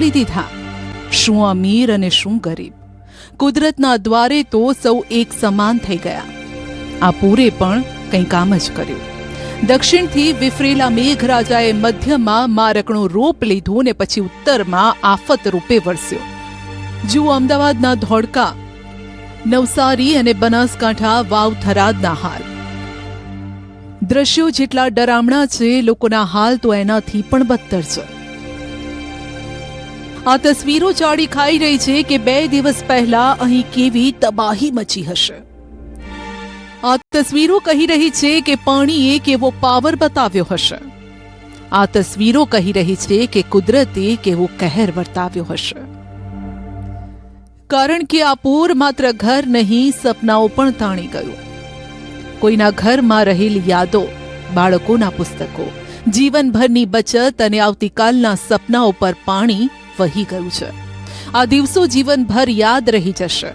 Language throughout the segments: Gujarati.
બદલી દીધા. શું અમીર અને શું ગરીબ, કુદરતના દ્વારે તો સૌ એક સમાન થઈ ગયા. આ પૂરે પણ કંઈ કામ જ કર્યું. દક્ષિણથી વિફરેલા મેઘરાજાએ મધ્યમાં મારકણો રોપ લીધો ને પછી ઉત્તરમાં આફત રૂપે વરસ્યો. જુઓ અમદાવાદના ધોળકા, નવસારી અને બનાસકાંઠા વાવ થરાદના હાલ. દ્રશ્યો જેટલા ડરામણા છે, લોકોના હાલ તો એનાથી પણ બદતર છે. આ તસવીરો ચાડી ખાઈ રહી છે કે 2 દિવસ પહેલા અહીં કેવી તબાહી મચી હશે. આ તસવીરો કહી રહી છે કે પાણીએ કેવો પાવર બતાવ્યો હશે. આ તસવીરો કહી રહી છે કે કુદરતે કેવો કહેર વર્તાવ્યો હશે. કારણ કે આ પૂર માત્ર ઘર નહીં, સપનાઓ પણ તાણી ગયું. કોઈના ઘરમાં રહેલી યાદો, બાળકોના પુસ્તકો, જીવનભરની બચત અને આવતીકાલના સપનાઓ પર પાણી વહી ગયું છે. આ દિવસો જીવનભર યાદ રહી જશે.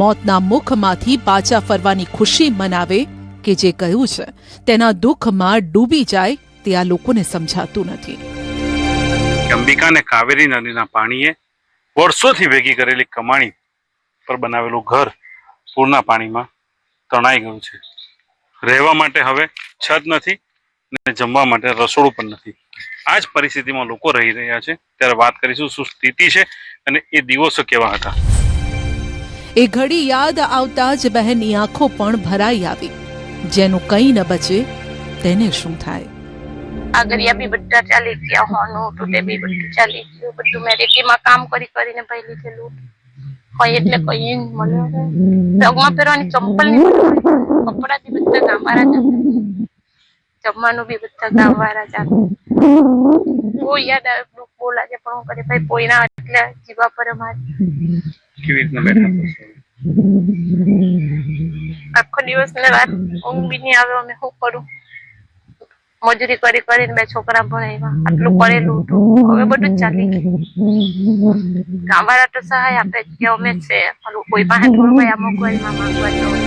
મોતના મુખમાંથી પાછા ફરવાની ખુશી મનાવે કે જે કહ્યું છે તેના દુઃખમાં ડૂબી જાય તે આ લોકોને સમજાતું નથી. અંબિકા અને કાવેરી નદીના પાણીએ વર્ષોથી ભેગી કરેલી કમાણી પર બનાવેલું ઘર પૂરના પાણીમાં તણાઈ ગયું છે. રહેવા માટે હવે છત નથી અને જમવા માટે રસોડું પણ નથી. આ જ પરિસ્થિતિમાં લોકો રહી રહ્યા છે. ત્યારે વાત કરીશું શું સ્થિતિ છે અને એ દિવસો કેવા હતા. એ ઘડી યાદ આવતા જ બહેનની આંખો પણ ભરાઈ આવી. જેનું કંઈ ન બચે તેને શું થાય. આગળિયા બી બધા ચાલી ગયા, હોનું તો તે બી બધું ચાલી ગયું. બધું મેં રેતીમાં કામ કરીને ભાઈ લીધેલું. કઈ એટલે કઈ મળ્યો પગમાં પહેરવાની ચંપલ ની કપડા બી બધા ગામવાળા જ, જમવાનું બી બધા ગામવાળા જ. બહુ યાદ આવે, દુઃખ બહુ લાગે, પણ હું કરે ભાઈ કોઈના એટલે જીવા પર અમારે કેવી રીતના બેઠા આખો દિવસ ને રાત ઊંઘ બી નહીં આવે. અમે શું કરું, મજૂરી કરીને 2 છોકરા ભણાવ્યા, આટલું કરેલું હતું. હવે બધું ચાલી ગયું. ગામવાળા તો સહાય આપે કે અમે છે, કોઈ પાસે થોડું ભાઈ અમુક વારમાં માંગવા જવું.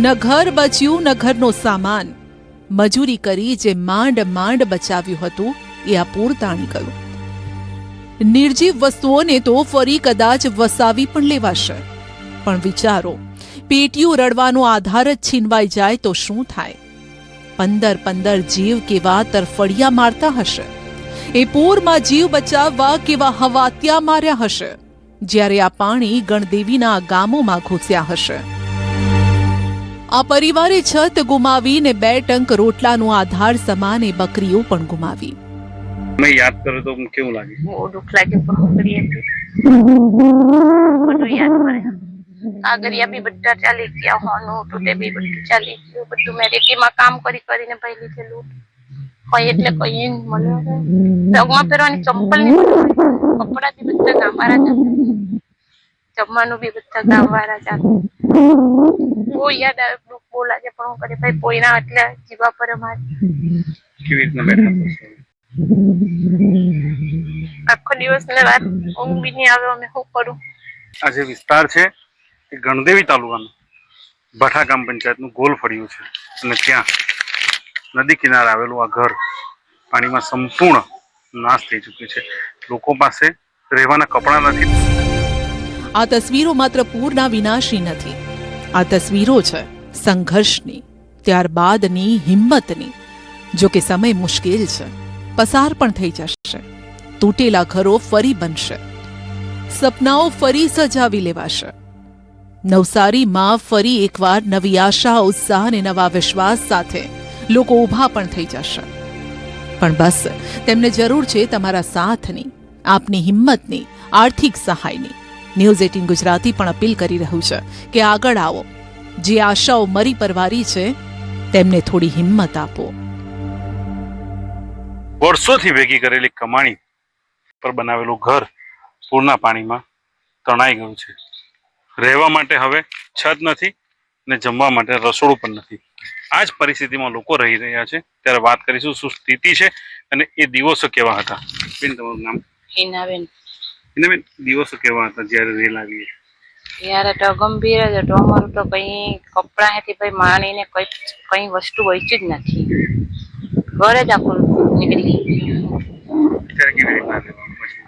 ન ઘર બચ્યું ન ઘરનો સામાન. મજૂરી કરી જે માંડ માંડ બચાવ્યું હતું એ આ પૂર તાણી ગયું. નિર્જીવ વસ્તુઓને તો ફરી કદાચ વસાવી પણ લેવાશે. પણ વિચારો, પેટીયું રડવાનો આધાર જ છીનવાઈ જાય તો શું થાય. 15 જીવ કેવા તરફડિયા મારતા હશે. એ પૂરમાં જીવ બચાવવા કેવા હવાતિયા માર્યા હશે, જ્યારે આ પાણી ગણદેવીના ગામોમાં ઘૂસ્યા હશે. આ પરિવારે છત ગુમાવી ને 2 ટંક રોટલાનો આધાર સમાન એ બકરીઓ પણ ગુમાવી. મેં યાદ કર્યો તો કેવું લાગે? બહુ દુઃખ લાગે, પણ કરીએ બધું યાદ પડે. આગળિયા બી બધા ચાલી ગયા, હોનું તો તે બી બધું ચાલી ગયું. બધું મેં રેતીમાં કામ કરીને ભાઈ લીધેલું. કઈ એટલે કઈ મળ્યો પગમાં પહેરવાની ચંપલ ની કપડા બી બધા ગામવાળા જ, જમવાનું બી બધા ગામવાળા જ. બહુ યાદ આવે, દુઃખ બહુ લાગે, પણ હું કરે ભાઈ કોઈના એટલે જીવા પર અમારે કેવી રીતના બેઠા આખો દિવસ ને રાત ઊંઘ બી નહીં આવે. અમે શું કરું. આ જે વિસ્તાર છે એ ગણદેવી તાલુકાનું ભઠા ગામ પંચાયતનું ગોલ ફળિયું છે અને ત્યાં નદી કિનારે આવેલું આ ઘર પાણીમાં સંપૂર્ણ નાશ થઈ ચૂક્યું છે. લોકો પાસે રહેવાના કપડા નથી. આ તસવીરો માત્ર પૂરના વિનાશની નથી. આ તસવીરો છે સંઘર્ષની, ત્યારબાદની હિંમતની. જો કે સમય મુશ્કેલ છે, પસાર પણ થઈ જશે. તૂટેલા ઘરો ફરી બનશે, સપનાઓ ફરી સજાવી લેવાશે. નવસારીમાં ફરી એકવાર નવી આશા, ઉત્સાહ અને નવા વિશ્વાસ સાથે લોકો ઊભા પણ થઈ જશે. પણ બસ તેમને જરૂર છે તમારા સાથની, આપની હિંમતની, આર્થિક સહાયની. ન્યૂઝ 18 ગુજરાતી પણ અપીલ કરી રહ્યું છે કે આગળ આવો. જે આશાઓ મરી પરવારી છે તેમને થોડી હિંમત આપો. વર્ષોથી ભેગી કરેલી કમાણી પર બનાવેલું ઘર પૂરના પાણીમાં તણાઈ ગયું છે. રહેવા માટે હવે છત નથી ને જમવા માટે રસોડું પણ નથી. આ જ પરિસ્થિતિમાં લોકો રહી રહ્યા છે. ત્યારે વાત કરીશું શું સ્થિતિ છે અને એ દિવસો કેવા હતા. બેન, તમારું નામ? હિનાબેન. હિનાબેન, દિવસો કેવા હતા જ્યારે રેલ આવી? ત્યારે તો ગંભીર જ હતો. અમારું તો કઈ કપડા હેથી ભાઈ માણીને કઈ વસ્તુ બચી જ નથી. ઘરે જ આખું નીકળી ગયું. ત્યારે કેવી રીતના રહેવાનું પછી?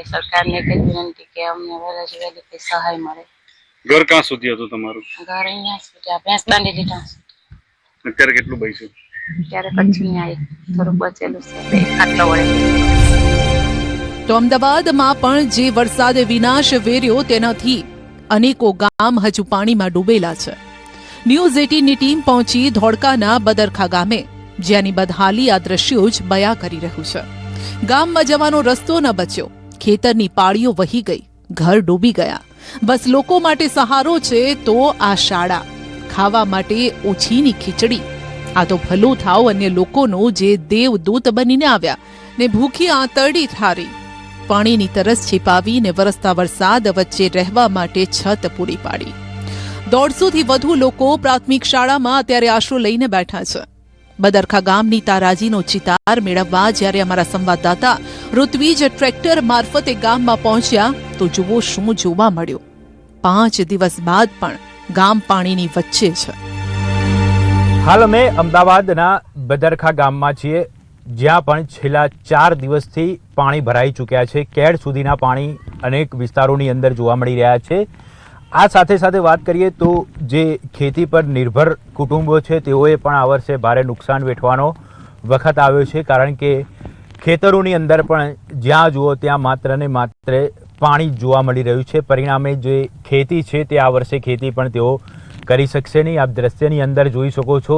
કે સરકારને એક જ વિનંતી કે અમને વહેલાથી વહેલી કઈ સહાય મળે. ઘર ક્યાં સુધી હતું તમારું? ઘર અહીંયા સુધી આ ભેંસ બાંધી દીધા છે. અત્યારે કેટલું બચ્યું? ત્યારે કચ્છની આ થોડુંક બચેલું છે આટલો વળે. તો અમદાવાદમાં પણ જે વરસાદે વિનાશ વેર્યો તેનાથી અનેકો ગામ હજુ પાણીમાં ડૂબેલા છે. ન્યૂઝ 18ની ટીમ પહોંચી ધોળકાના બદરખા ગામે, જ્યાંની બદહાલી આ દ્રશ્યો જ બયા કરી રહ્યું છે. ગામમાં જવાનો રસ્તો ન બચ્યો, ખેતરની પાળીઓ વહી ગઈ, ઘર ડૂબી ગયા. બસ લોકો માટે સહારો છે તો આ શાળા, ખાવા માટે ઓછીની ખીચડી. આ તો ભલું થાવ અન્ય લોકોનું જે દેવદૂત બનીને આવ્યા ને ભૂખી આંતરડી ઠારી. પાણીની તરસ छिपाવીને વરસતા વરસાદ વચ્ચે રહેવા માટે છત પૂરી પાડી. 150થી વધુ લોકો પ્રાથમિક શાળામાં અત્યારે આશરો લઈને બેઠા છે. બદરખા ગામની તારાજીનો ચિતાર મેળવવા જ્યારે અમારા સંવાદદાતા ઋત્વિજ ટ્રેક્ટર મારફતે ગામમાં પહોંચ્યા તો જુઓ શું જોવા મળ્યું. 5 દિવસ બાદ પણ ગામ પાણીની વચ્ચે છે. હાલ અમે અમદાવાદના બદરખા ગામમાં છીએ, જ્યાં પણ છેલ્લા 4 દિવસથી પાણી ભરાઈ ચૂક્યા છે. કેડ સુધીના પાણી અનેક વિસ્તારોની અંદર જોવા મળી રહ્યા છે. આ સાથે સાથે વાત કરીએ તો જે ખેતી પર નિર્ભર કુટુંબો છે તેઓએ પણ આ વર્ષે ભારે નુકસાન વેઠવાનો વખત આવ્યો છે, કારણ કે ખેતરોની અંદર પણ જ્યાં જુઓ ત્યાં માત્ર ને માત્ર પાણી જોવા મળી રહ્યું છે. પરિણામે જે ખેતી છે તે આ વર્ષે ખેતી પણ તેઓ કરી શકશે નહીં. આપ દ્રશ્યની અંદર જોઈ શકો છો,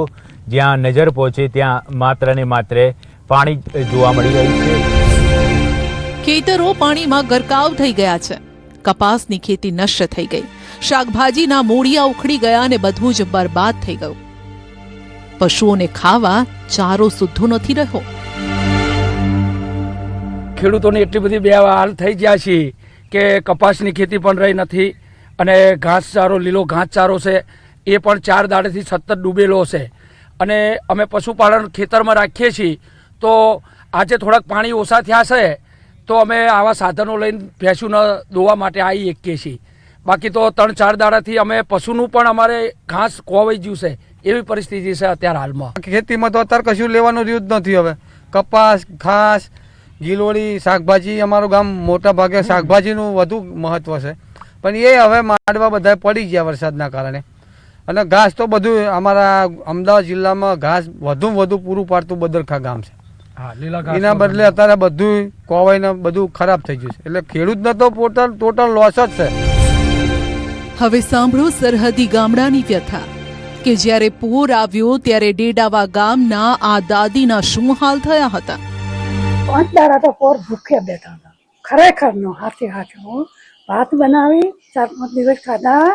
જ્યાં નજર પહોંચે ત્યાં માત્ર ને માત્ર પાણી જોવા મળી રહ્યું છે. ખેતરો પાણીમાં ગરકાવ થઈ ગયા છે. કપાસની ખેતી નષ્ટ થઈ ગઈ, શાકભાજીના મૂળિયા ઉખડી ગયા અને બધું જ બરબાદ થઈ ગયું. પશુઓને ખાવા ચારો સુદ્ધો નથી રહ્યો. ખેડૂતોને એટલી બધી બે હાલ થઈ ગયા છે કે કપાસની ખેતી પણ રહી નથી અને ઘાસચારો, લીલો ઘાસચારો છે એ પણ 4 દાડેથી સતત ડૂબેલો છે. અને અમે પશુપાલન ખેતરમાં રાખીએ છીએ તો આજે થોડાક પાણી ઓછા થયા છે તો અમે આવા સાધનો લઈને ભેંસુને દોવા માટે આવી શકીએ છીએ. બાકી તો 3-4 દાડાથી અમે પશુનું પણ અમારે ઘાસ ખોવાઈ ગયું છે, એવી પરિસ્થિતિ છે અત્યારે હાલમાં. ખેતીમાં તો અત્યારે કશું લેવાનું રહ્યું જ નથી. હવે કપાસ, ઘાસ, ગીલોડી, શાકભાજી, અમારું ગામ મોટા ભાગે શાકભાજીનું વધુ મહત્વ છે, પણ એ હવે માંડવા બધા પડી ગયા વરસાદના કારણે. અને ઘાસ તો બધું અમારા અમદાવાદ જિલ્લામાં ઘાસ વધુ પૂરું પાડતું બદરખા ગામ છે. એના બદલે અત્યારે બધું કોવાઈને બધું ખરાબ થઈ ગયું છે. એટલે ખેડૂતને તો ટોટલ લોસ જ છે. હવે સાંભળો સરહદી ગામડાની વ્યથા કે જ્યારે પૂર આવ્યો ત્યારે ડેડાવા ગામના આ દાદીના શું હાલ થયા હતા. 5 દાડા તો પોર ભૂખે બેઠા હતા. ખરેખર નો હાથે ભાત બનાવી 4-5 દિવસ ખાધા,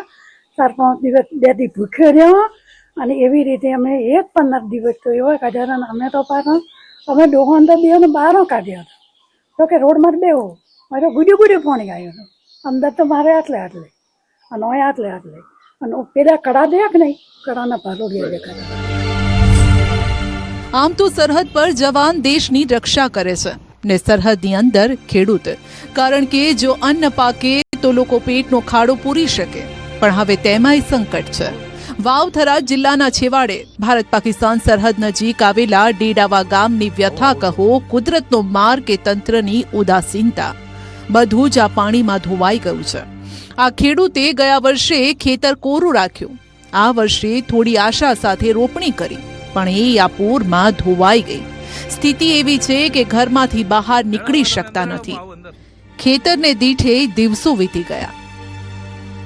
4-5 દિવસ 2 દી ભૂખે રહ્યો. અને એવી રીતે અમે 15 દિવસ તો એવા કાઢ્યા. અમે તો પાછા અમે ડોહન તો બે બારો કાઢ્યા હતા. તો કે રોડમાં જ બેહો, મારે ગુડ્યું પાણી આવ્યું હતું. અંદર તો મારે આટલે અને આટલે અને પેલા કડા દે કે નહીં, કડાના ભારોડિયા દેખાતા. આમ તો સરહદ પર જવાન દેશની રક્ષા કરે છે ને સરહદની અંદર ખેડૂત, કારણ કે જો અન્ન પાકે તો લોકો પેટનો ખાડો પૂરી શકે. પણ હવે તેમાંય સંકટ છે. વાવથરા જિલ્લાના છેવાડે ભારત પાકિસ્તાન સરહદ નજીક આવેલા ડેડાવા ગામની વ્યથા કહો, કુદરતનો માર કે તંત્રની ઉદાસીનતા, બધું જ આ પાણીમાં ધોવાઈ ગયું છે. આ ખેડૂતે ગયા વર્ષે ખેતર કોરું રાખ્યું, આ વર્ષે થોડી આશા સાથે રોપણી કરી, પણ એ આ પૂરમાં ધોવાઈ ગઈ. સ્થિતિ એવી છે કે ઘરમાંથી બહાર નીકળી શકતા નથી. ખેતરને દીઠે દિવસો વીતી ગયા.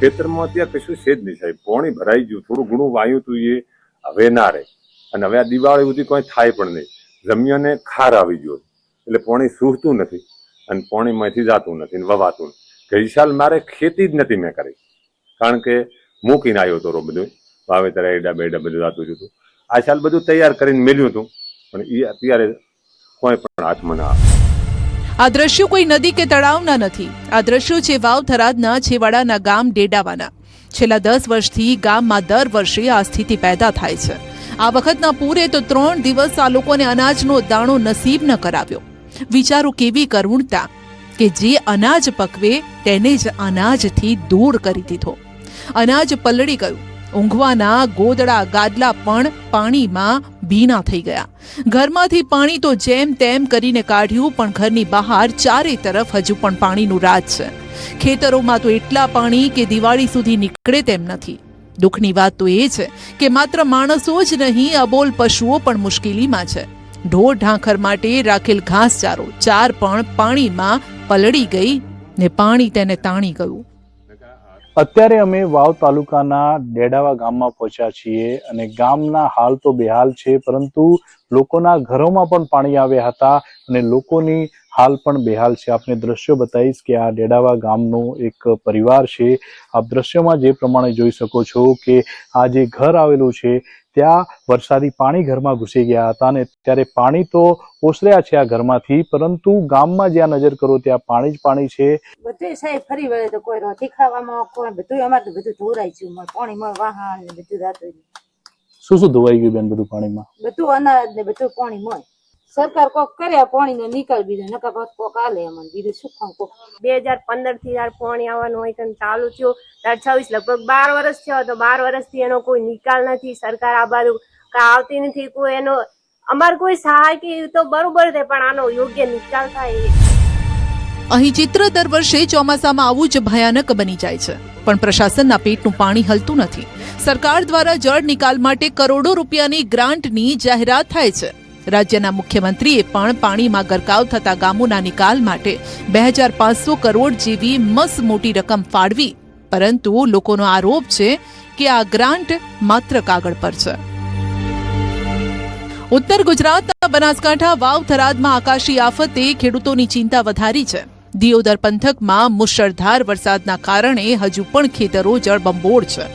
ખેતરમાં ત્યાં કશું છે જ નહીં સાહેબ. પાણી ભરાઈ ગયું, થોડું ઘણું વાયું તું એ હવે ના રહે. અને હવે આ દિવાળી સુધી કોઈ થાય પણ નહીં. જમીનને ખાર આવી ગયો એટલે પાણી સૂહતું નથી અને પાણીમાંથી જાતું નથી ને વવાતું નથી. ગઈ સાલ મારે ખેતી જ નથી મેં કરી, કારણ કે મૂકીને આવ્યો હતો બધું વાવેતર એડા બેડા બધું જાતું હતું. આ સાલ બધું તૈયાર કરીને મેલ્યું હતું, પણ એ અત્યારે કોઈ પણ હાથમાં ના આવે. આ દ્રશ્યો કોઈ નદી કે તળાવના નથી. આ દ્રશ્યો છે વાવથરાદના છેવાડાના ગામ ડેડાવાના. છેલ્લા 10 વર્ષથી ગામમાં દર વર્ષે આ સ્થિતિ પેદા થાય છે. આ વખતના પૂરે તો 3 દિવસ આ લોકોને અનાજનો દાણો નસીબ ન કરાવ્યો. વિચારો કેવી કરુણતા કે જે અનાજ પકવે તેને જ અનાજથી દૂર કરી દીધો. અનાજ પલળી ગયું, ઊંઘવાના ગોદડા ગાદલા પણ પાણીમાં ભીના થઈ ગયા. ઘરમાંથી પાણી તો જેમ તેમ કરીને કાઢ્યું, પણ ઘરની બહાર ચારે તરફ હજુ પણ પાણીનું રાજ છે. ખેતરોમાં તો એટલા પાણી કે દિવાળી સુધી નીકળે તેમ નથી. દુઃખની વાત તો એ છે કે માત્ર માણસો જ નહીં, અબોલ પશુઓ પણ મુશ્કેલીમાં છે. ઢોર ઢાંખર માટે રાખેલ ઘાસચારો ચાર પણ પાણીમાં પલળી ગઈ ને પાણી તેને તાણી ગયું. અત્યારે અમે વાવ તાલુકાના ડેડાવા ગામમાં પહોંચ્યા છીએ અને ગામના હાલ તો બેહાલ છે, પરંતુ લોકોના ઘરોમાં પણ પાણી આવ્યા હતા અને લોકોની હાલ પણ બેહાલ છે. આપને દ્રશ્યો બતાવીશ કે આ ડેડાવા ગામનો એક પરિવાર છે. આપ દ્રશ્યમાં જે પ્રમાણે જોઈ શકો છો કે આ જે ઘર આવેલું છે ત્યાં વરસાદી પાણી ઘરમાં ઘૂસી ગયા હતા અને ત્યારે પાણી તો ઓસર્યા છે આ ઘરમાંથી, પરંતુ ગામમાં જ્યાં નજર કરો ત્યાં પાણી જ પાણી છે. બધું સાહેબ ફરી વળે તો કોઈ રોટી ખાવામાં કોઈ બધું અમારે તો બધું ધોરાઈ ગયું, પાણીમાં વાહન ને બધું રાતું. શું ધોવાઈ ગયું બેન બધું પાણીમાં? બધું અનાજ ને બધું પાણીમાં. સરકાર કોક કર્યા પાણી નો નિકાલ બીજો નકા કોક આલે અમને બીજું શું ખાવ. કોક 2015 થી યાર પાણી આવવાનું હોય તો ચાલુ થયું 26 લગભગ 12 વર્ષ થયો તો 12 વર્ષથી એનો કોઈ નિકાલ નથી. સરકાર આ બાજુ આવતી નથી, કોઈ એનો અમાર કોઈ સહાય કે તો બરોબર છે, પણ આનો યોગ્ય નિકાલ થાય. અહીં ચિત્ર દર વર્ષે ચોમાસામાં આવું જ ભયાનક બની જાય છે, પણ પ્રશાસનના પેટનું પાણી હલતું નથી. સરકાર દ્વારા જળ નિકાલ માટે કરોડો રૂપિયાની ગ્રાન્ટની જાહેરાત થાય છે. રાજ્યના મુખ્યમંત્રીએ પણ પાણીમાં ગરકાવ થતા ગામોના નિકાલ માટે 2500 કરોડ જેવી મસ્ત મોટી રકમ ફાળવી, પરંતુ લોકોનો આરોપ છે કે આ ગ્રાન્ટ માત્ર કાગળ પર છે. ઉત્તર ગુજરાતના બનાસકાંઠા વાવ થરાદમાં આકાશી આફતે ખેડૂતોની ચિંતા વધારી છે. દિયોદર પંથકમાં મુશળધાર વરસાદના કારણે હજુ પણ ખેતરો જળબંબોળ છે.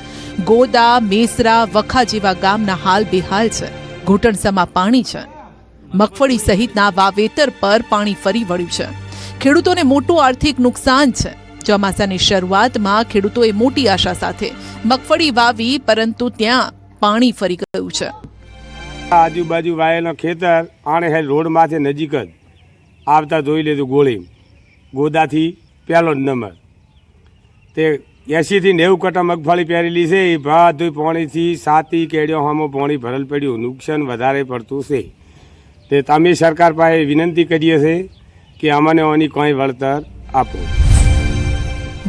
ગોદા, મેસરા, વખા જેવા ગામના હાલ બેહાલ છે. ઘૂંટણસમાં પાણી છે. મગફળી સહિતના વાવેતર પર પાણી ફરી વળ્યું છે. ખેડૂતોને મોટું આર્થિક નુકસાન છે. ચોમાસાની શરૂઆતમાં ખેડૂતોએ મોટી આશા સાથે મગફળી વાવી, પરંતુ ત્યાં પાણી ફરી ગયું છે. આજુબાજુ વાયેલો ખેતર આણે હે રોડમાંથી નજીક જ આવતા જોઈ લીધું ગોળી ગોદાથી પહેલો જ નંબર તે 80 થી 90 કટા મગફળી પહેરેલી છે. એ બધું પાણીથી સાતી કેડિયો હામો પાણી ભરેલ પડ્યું, નુકસાન વધારે પડતું છે. તે તમે સરકાર પાસે વિનંતી કરીએ છીએ કે અમને આની કોઈ વળતર આપો.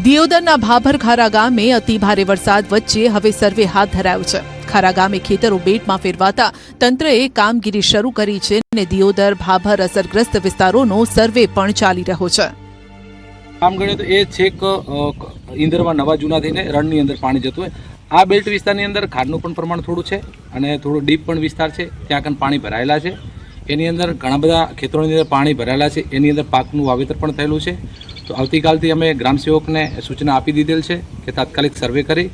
દિયોદરના ભાભર ખારા ગામે અતિ ભારે વરસાદ વચ્ચે હવે સર્વે હાથ ધરાયો છે. ખારા ગામે ખેતરો બેટમાં ફેરવાતા તંત્રએ કામગીરી શરૂ કરી છે અને દિયોદર ભાભર અસરગ્રસ્ત વિસ્તારોનો સર્વે પણ ચાલી રહ્યો છે. આમ ગણે તો એ છેક ઇન્દરમાં નવા જૂના થઈને રણની અંદર પાણી જતું હોય. આ બેલ્ટ વિસ્તારની અંદર ખાડનું પણ પ્રમાણ થોડું છે અને થોડું ડીપ પણ વિસ્તાર છે, ત્યાં કન પાણી ભરાયેલા છે. એની અંદર ઘણા બધા ખેતરોની અંદર પાણી ભરાયેલા છે. એની અંદર પાકનું વાવેતર પણ થયેલું છે. તો આવતીકાલથી અમે ગ્રામસેવકને સૂચના આપી દીધેલ છે કે તાત્કાલિક સર્વે કરી